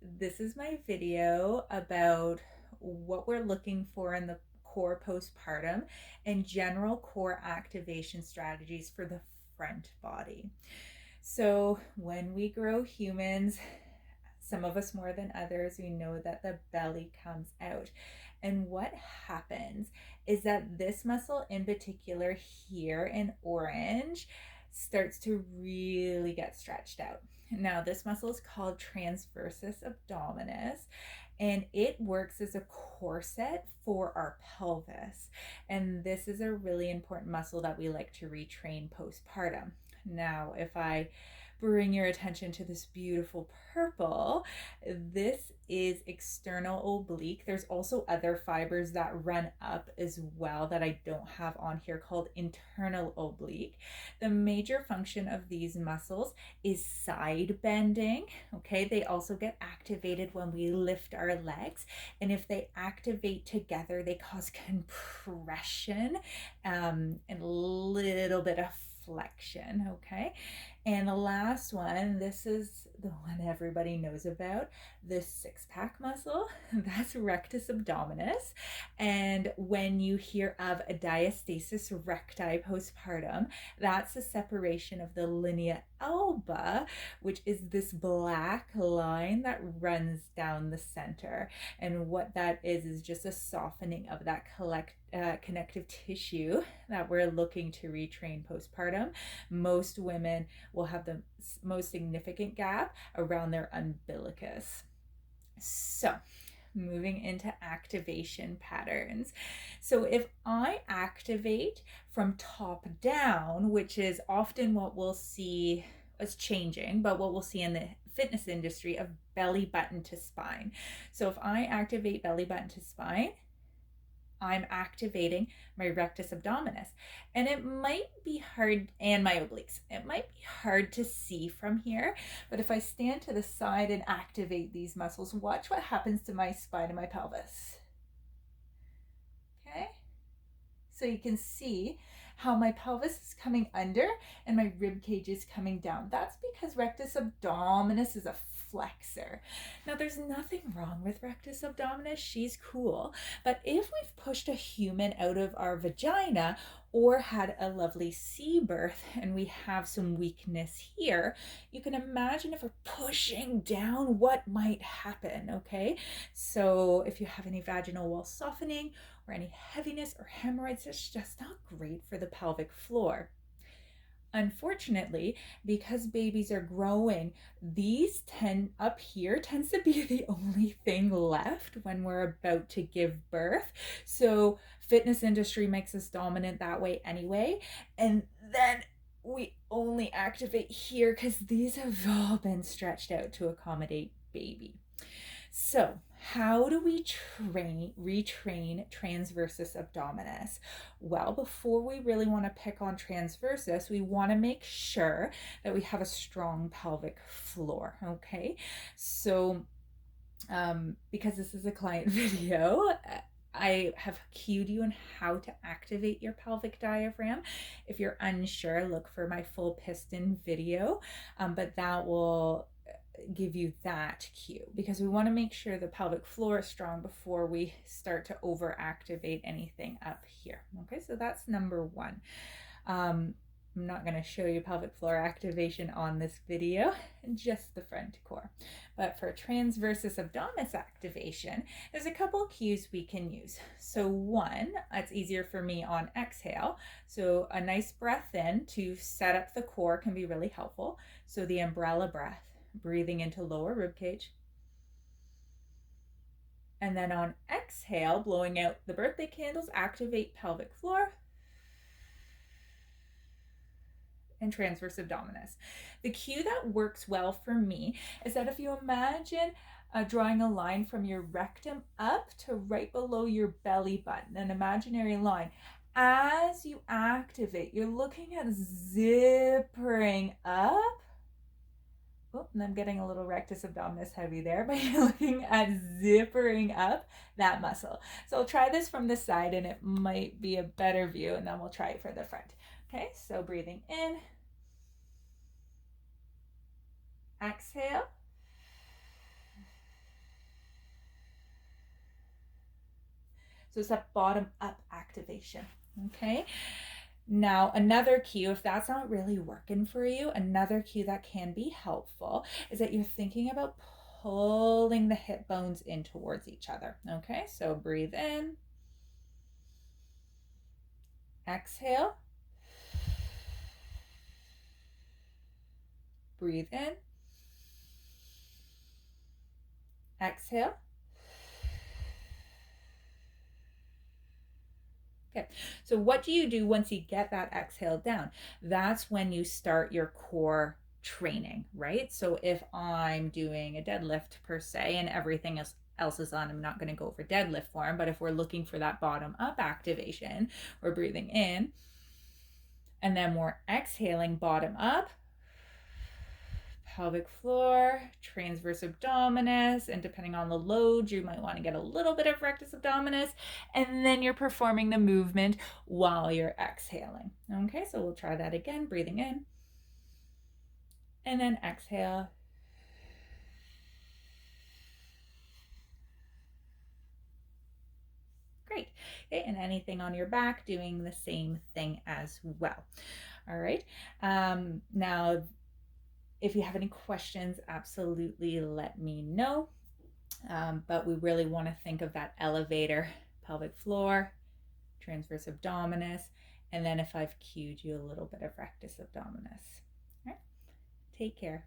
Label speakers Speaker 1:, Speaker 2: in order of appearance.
Speaker 1: This is my video about what we're looking for in the core postpartum and general core activation strategies for the front body. So, when we grow humans, some of us more than others, we know that the belly comes out. And what happens is that this muscle in particular here in orange starts to really get stretched out. Now, this muscle is called transversus abdominis, and it works as a corset for our pelvis. And this is a really important muscle that we like to retrain postpartum. Now, if I bring your attention to this beautiful purple, this is external oblique. There's also other fibers that run up as well that I don't have on here called internal oblique. The major function of these muscles is side bending. Okay, they also get activated when we lift our legs, and if they activate together, they cause compression and a little bit of flexion. Okay, and the last one, this is the one everybody knows about, this six-pack muscle. That's rectus abdominis. And when you hear of a diastasis recti postpartum, that's the separation of the linea alba, which is this black line that runs down the center. And what that is just a softening of that connective tissue that we're looking to retrain postpartum. Most women will have the most significant gap around their umbilicus. So, moving into activation patterns. So, if I activate from top down, which is often what we'll see as changing, but what we'll see in the fitness industry of belly button to spine. So, if I activate belly button to spine, I'm activating my rectus abdominis. And it might be hard, and my obliques, it might be hard to see from here, but if I stand to the side and activate these muscles, watch what happens to my spine and my pelvis. Okay? So you can see how my pelvis is coming under and my rib cage is coming down. That's because rectus abdominis is a flexor. Now, there's nothing wrong with rectus abdominis. She's cool. But if we've pushed a human out of our vagina or had a lovely C birth and we have some weakness here, you can imagine if we're pushing down what might happen, okay? So if you have any vaginal wall softening or any heaviness or hemorrhoids, it's just not great for the pelvic floor. Unfortunately, because babies are growing, these up here tends to be the only thing left when we're about to give birth. So fitness industry makes us dominant that way anyway. And then we only activate here because these have all been stretched out to accommodate baby. So, how do we retrain transversus abdominis? Well, before we really want to pick on transversus, we want to make sure that we have a strong pelvic floor, okay? So, because this is a client video, I have cued you on how to activate your pelvic diaphragm. If you're unsure, look for my full piston video, but that will give you that cue because we want to make sure the pelvic floor is strong before we start to overactivate anything up here. Okay, so that's number one. I'm not going to show you pelvic floor activation on this video, just the front core. But for transversus abdominis activation, there's a couple cues we can use. So one, it's easier for me on exhale. So a nice breath in to set up the core can be really helpful. So the umbrella breath, breathing into lower rib cage. And then on exhale, blowing out the birthday candles, activate pelvic floor and transverse abdominis. The cue that works well for me is that if you imagine drawing a line from your rectum up to right below your belly button, an imaginary line, as you activate, you're looking at zippering up. Oh, and I'm getting a little rectus abdominis heavy there, but you're looking at zippering up that muscle. So I'll try this from the side and it might be a better view, and then we'll try it for the front. Okay, so breathing in, exhale, So it's a bottom up activation. Okay. Now, another cue, if that's not really working for you, another cue that can be helpful is that you're thinking about pulling the hip bones in towards each other. Okay, so breathe in, exhale, breathe in, exhale. Okay, so what do you do once you get that exhale down? That's when you start your core training, right? So if I'm doing a deadlift per se and everything else is on, I'm not going to go for deadlift form, but if we're looking for that bottom up activation, we're breathing in and then we're exhaling bottom up, pelvic floor, transverse abdominis, and depending on the load, you might want to get a little bit of rectus abdominis, and then you're performing the movement while you're exhaling. Okay, so we'll try that again, breathing in, and then exhale. Great. Okay, and anything on your back, doing the same thing as well. All right. Now, if you have any questions, absolutely let me know. But we really want to think of that elevator, pelvic floor, transverse abdominis, and then if I've cued you, a little bit of rectus abdominis. All right. Take care.